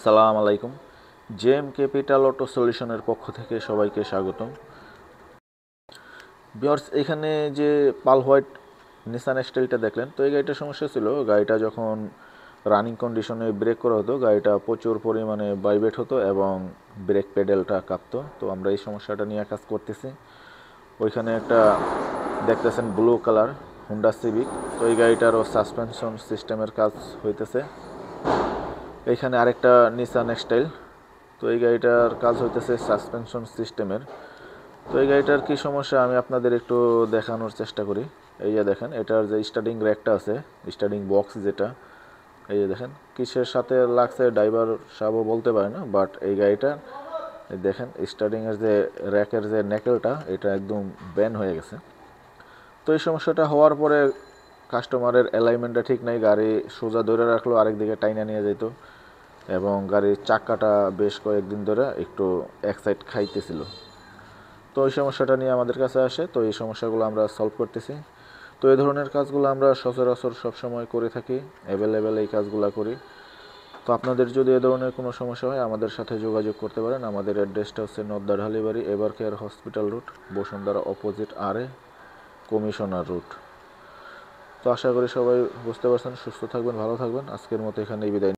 আসসালামু আলাইকুম। JM capital auto সলিউশনের পক্ষ থেকে সবাইকে স্বাগতম। ভিউয়ার্স, এখানে যে পাল হোয়াইট নিসান এক্সটাইলটা দেখলেন, তো এই গাড়িটার সমস্যা ছিল, গাড়িটা যখন রানিং কন্ডিশনে ব্রেক করা হতো গাড়িটা প্রচুর পরিমাণে ভাইব্রেট হতো এবং ব্রেক প্যাডেলটা কাঁপতো। তো আমরা এই সমস্যাটা নিয়ে কাজ করতেছি। ওইখানে একটা দেখতেছেন ব্লু কালার হুন্ডা সিভিক, তো এই গাড়িটারও সাসপেনশন সিস্টেমের কাজ হইতেছে। এইখানে আরেকটা নিসান এক্সটাইল, তো এই গাড়িটার কাজ হইতেছে সাসপেনশন সিস্টেমের। তো এই গাড়িটার কী সমস্যা আমি আপনাদের একটু দেখানোর চেষ্টা করি। এই যে দেখেন, এটার যে স্টার্টিং র্যাকটা আছে, স্টার্টিং বক্স যেটা, এই যে দেখেন কিসের সাথে লাগছে ড্রাইভার সাহেবও বলতে পারে না, বাট এই গাড়িটার দেখেন স্টার্টিংয়ের যে র্যাকের যে নেকেলটা এটা একদম ব্যান হয়ে গেছে। তো এই সমস্যাটা হওয়ার পরে কাস্টমারের অ্যালাইনমেন্টটা ঠিক নাই, গাড়ি সোজা ধরে রাখলো আরেকদিকে টাইনা নিয়ে যেত এবং গাড়ির চাকাটা বেশ কয়েকদিন ধরে একটু এক সাইড খাইতেছিল। তো এই সমস্যাটা নিয়ে আমাদের কাছে আসে, তো এই সমস্যাগুলো আমরা সলভ করতেছি। তো এই ধরনের কাজগুলো আমরা সচরাচর সবসময় করে থাকি, অ্যাভেলেবেল এই কাজগুলো করি। তো আপনাদের যদি এ ধরনের কোনো সমস্যা হয় আমাদের সাথে যোগাযোগ করতে পারেন। আমাদের অ্যাড্রেসটা হচ্ছে Nadda Dhalibari, ever care hospital route, Bashundhara opposite commissioner route. তো আশা করি সবাই বুঝতে পারছেন। সুস্থ থাকবেন, ভালো থাকবেন। আজকের মতো এখানেই বিদায়।